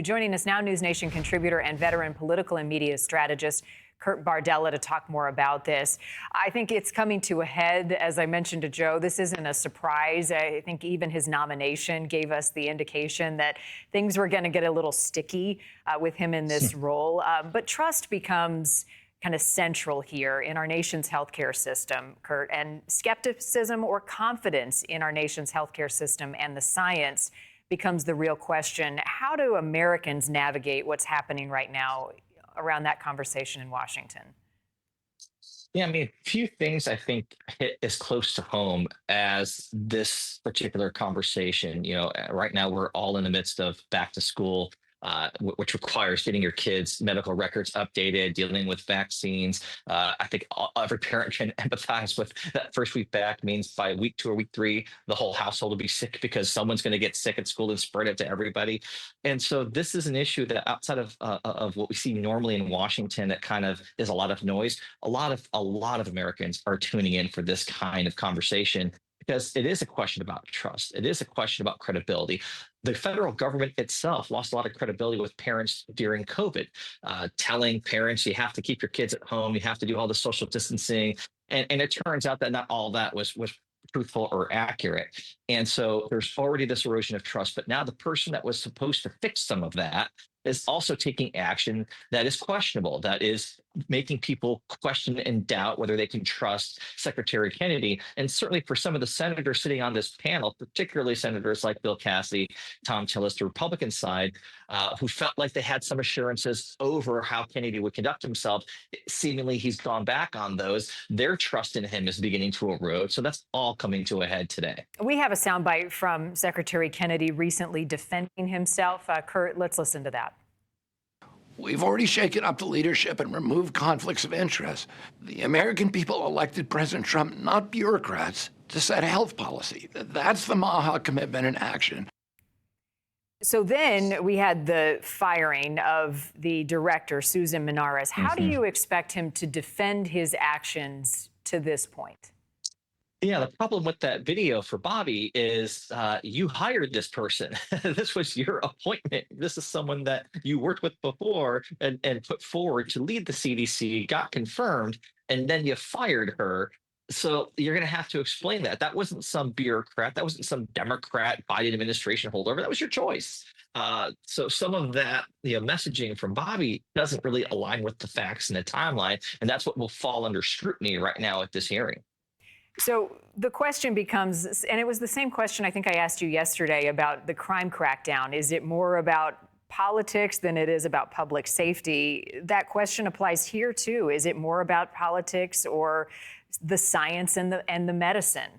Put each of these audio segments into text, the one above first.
Joining us now, News Nation contributor and veteran political and media strategist Kurt Bardella to talk more about this. I think it's coming to a head, as I mentioned to Joe. This isn't a surprise. I think even his nomination gave us the indication that things were going to get a little sticky with him in this role. But trust becomes kind of central here in our nation's healthcare system, Kurt, and skepticism or confidence in our nation's healthcare system and the science becomes the real question. How do Americans navigate what's happening right now around that conversation in Washington? Yeah, I mean, few things I think hit as close to home as this particular conversation. Right now we're all in the midst of back to school, which requires getting your kids' medical records updated, dealing with vaccines. I think every parent can empathize with that. First week back means by week 2 or week 3, the whole household will be sick because someone's going to get sick at school and spread it to everybody. And so this is an issue that outside of what we see normally in Washington, that kind of is a lot of noise. A lot of Americans are tuning in for this kind of conversation, because it is a question about trust. It is a question about credibility. The federal government itself lost a lot of credibility with parents during COVID, telling parents you have to keep your kids at home, you have to do all the social distancing. And it turns out that not all that was truthful or accurate. And so there's already this erosion of trust. But now the person that was supposed to fix some of that is also taking action that is questionable, that is making people question and doubt whether they can trust Secretary Kennedy. And certainly for some of the senators sitting on this panel, particularly senators like Bill Cassidy, Tom Tillis, the Republican side, who felt like they had some assurances over how Kennedy would conduct himself. Seemingly he's gone back on those. Their trust in him is beginning to erode. So that's all coming to a head today. We have a soundbite from Secretary Kennedy recently defending himself. Kurt, let's listen to that. We've already shaken up the leadership and removed conflicts of interest. The American people elected President Trump, not bureaucrats, to set health policy. That's the MAHA commitment in action. So then we had the firing of the director, Susan Minares. How do you expect him to defend his actions to this point? Yeah, the problem with that video for Bobby is you hired this person. This was your appointment. This is someone that you worked with before and put forward to lead the CDC, got confirmed, and then you fired her. So you're going to have to explain that. That wasn't some bureaucrat. That wasn't some Democrat Biden administration holdover. That was your choice. So some of that, messaging from Bobby doesn't really align with the facts and the timeline. And that's what will fall under scrutiny right now at this hearing. So the question becomes, and it was the same question I think I asked you yesterday about the crime crackdown. Is it more about politics than it is about public safety? That question applies here too. Is it more about politics or the science and the medicine?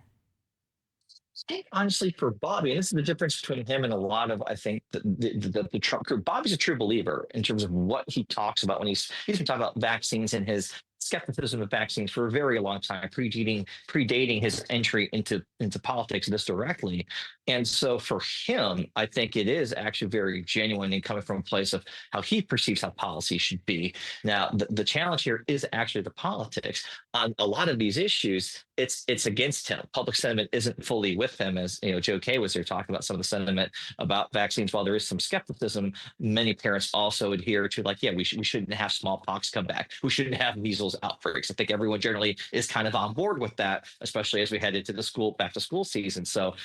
I think honestly for Bobby, and this is the difference between him and a lot of, I think, the Trump group. Bobby's a true believer in terms of what he talks about when he's been talking about vaccines and his skepticism of vaccines for a very long time, predating his entry into politics this directly. And so for him, I think it is actually very genuine and coming from a place of how he perceives how policy should be. Now, the challenge here is actually the politics. On a lot of these issues, it's against him. Public sentiment isn't fully with him, as Joe Kay was here talking about some of the sentiment about vaccines. While there is some skepticism, many parents also adhere to we shouldn't have smallpox come back. We shouldn't have measles outbreaks. I think everyone generally is kind of on board with that, especially as we head into the back to school season. So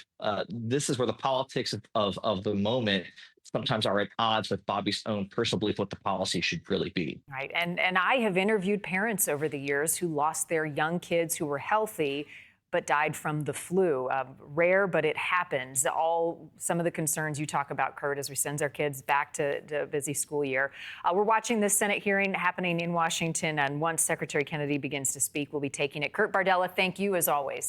this is where the politics of the moment sometimes are at odds with Bobby's own personal belief what the policy should really be. Right. And I have interviewed parents over the years who lost their young kids who were healthy but died from the flu. Rare, but it happens. Some of the concerns you talk about, Kurt, as we send our kids back to a busy school year. We're watching this Senate hearing happening in Washington, and once Secretary Kennedy begins to speak, we'll be taking it. Kurt Bardella, thank you as always.